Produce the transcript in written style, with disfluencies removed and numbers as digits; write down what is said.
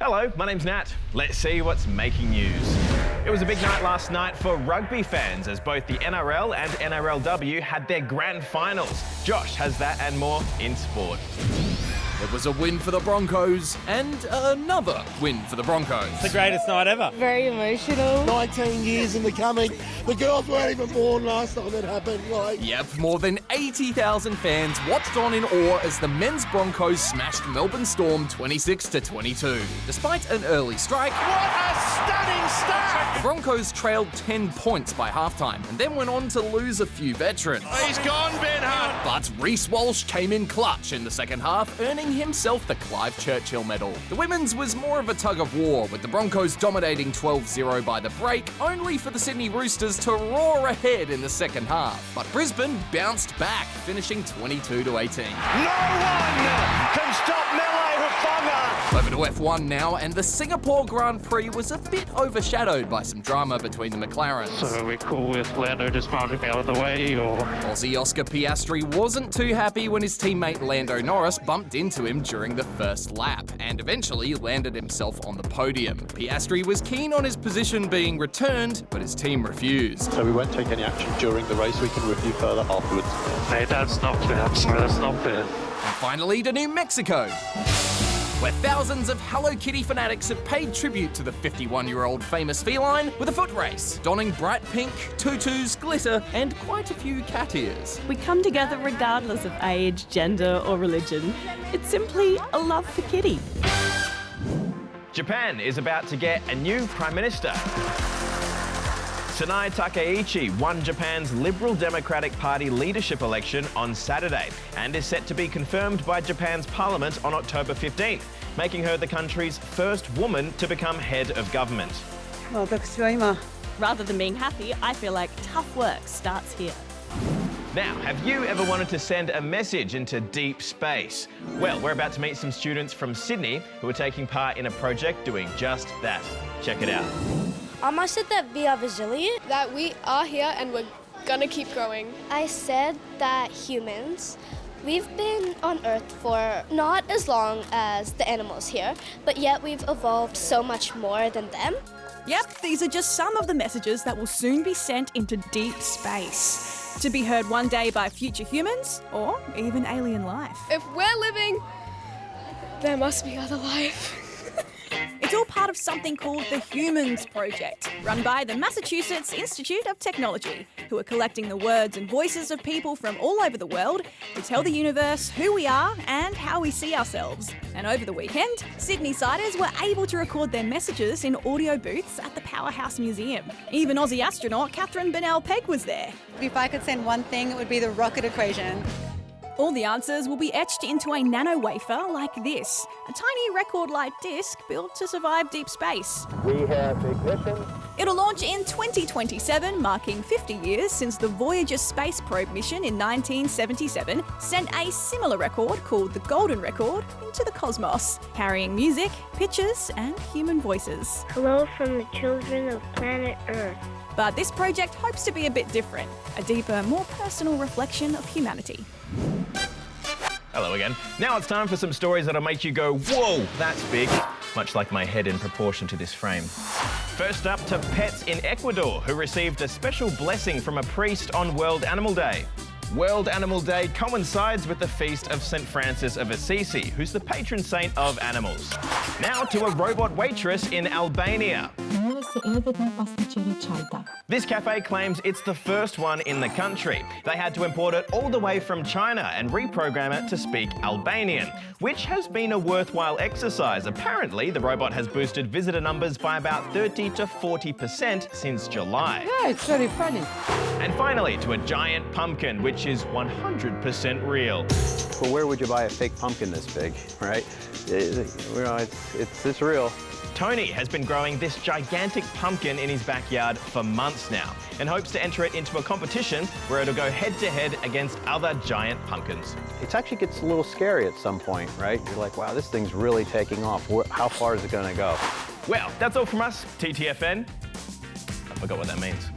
Hello, my name's Nat. Let's see what's making news. It was a big night last night for rugby fans as both the NRL and NRLW had their grand finals. Josh has that and more in sport. It was a win for the Broncos and another win for the Broncos. The greatest night ever. Very emotional. 19 years in the coming. The girls weren't even born last time it happened. Yep, more than 80,000 fans watched on in awe as the men's Broncos smashed Melbourne Storm 26-22. Despite an early strike, What a stunning start! the Broncos trailed 10 points by halftime and then went on to lose a few veterans. He's gone, Ben Hunt. But Reese Walsh came in clutch in the second half, earning himself the Clive Churchill Medal. The women's was more of a tug of war, with the Broncos dominating 12-0 by the break, only for the Sydney Roosters to roar ahead in the second half. But Brisbane bounced back, finishing 22-18. No one can stop Mele Hufanga. Over to F1 now, and the Singapore Grand Prix was a bit overshadowed by some drama between the McLarens. So are we cool with Lando just marching out of the way, or...? Aussie Oscar Piastri wasn't too happy when his teammate Lando Norris bumped into him during the first lap, and eventually landed himself on the podium. Piastri was keen on his position being returned, but his team refused. So we won't take any action during the race, we can review further afterwards. Mate, that's not fair. That's not fair. And finally to New Mexico, where thousands of Hello Kitty fanatics have paid tribute to the 51-year-old famous feline with a foot race, donning bright pink, tutus, glitter, and quite a few cat ears. We come together regardless of age, gender, or religion. It's simply a love for kitty. Japan is about to get a new Prime Minister. Tsunai Takaichi won Japan's Liberal Democratic Party leadership election on Saturday and is set to be confirmed by Japan's parliament on October 15th, making her the country's first woman to become head of government. Rather than being happy, I feel like tough work starts here. Now, have you ever wanted to send a message into deep space? Well, we're about to meet some students from Sydney who are taking part in a project doing just that. Check it out. I said that we are resilient. That we are here and we're gonna keep growing. I said that humans, we've been on Earth for not as long as the animals here, but yet we've evolved so much more than them. Yep, these are just some of the messages that will soon be sent into deep space, to be heard one day by future humans or even alien life. If we're living, there must be other life. It's all part of something called the Humans Project, run by the Massachusetts Institute of Technology, who are collecting the words and voices of people from all over the world to tell the universe who we are and how we see ourselves. And over the weekend, Sydney-siders were able to record their messages in audio booths at the Powerhouse Museum. Even Aussie astronaut Catherine Bennell-Pegg was there. If I could send one thing, it would be the rocket equation. All the answers will be etched into a nano wafer like this, a tiny record-like disc built to survive deep space. We have ignition. It'll launch in 2027, marking 50 years since the Voyager space probe mission in 1977 sent a similar record called the Golden Record into the cosmos, carrying music, pictures, and human voices. Hello from the children of planet Earth. But this project hopes to be a bit different, a deeper, more personal reflection of humanity. Hello again. Now it's time for some stories that'll make you go, whoa, that's big. Much like my head in proportion to this frame. First up to pets in Ecuador, who received a special blessing from a priest on World Animal Day. World Animal Day coincides with the feast of St. Francis of Assisi, who's the patron saint of animals. Now to a robot waitress in Albania. This cafe claims it's the first one in the country. They had to import it all the way from China and reprogram it to speak Albanian, which has been a worthwhile exercise. Apparently, the robot has boosted visitor numbers by about 30 to 40% since July. Yeah, it's very funny. And finally, to a giant pumpkin, which is 100% real. Well, where would you buy a fake pumpkin this big, right? It's real. Tony has been growing this gigantic pumpkin in his backyard for months now and hopes to enter it into a competition where it'll go head-to-head against other giant pumpkins. It actually gets a little scary at some point, right? You're like, wow, this thing's really taking off. How far is it going to go? Well, that's all from us, TTFN. I forgot what that means.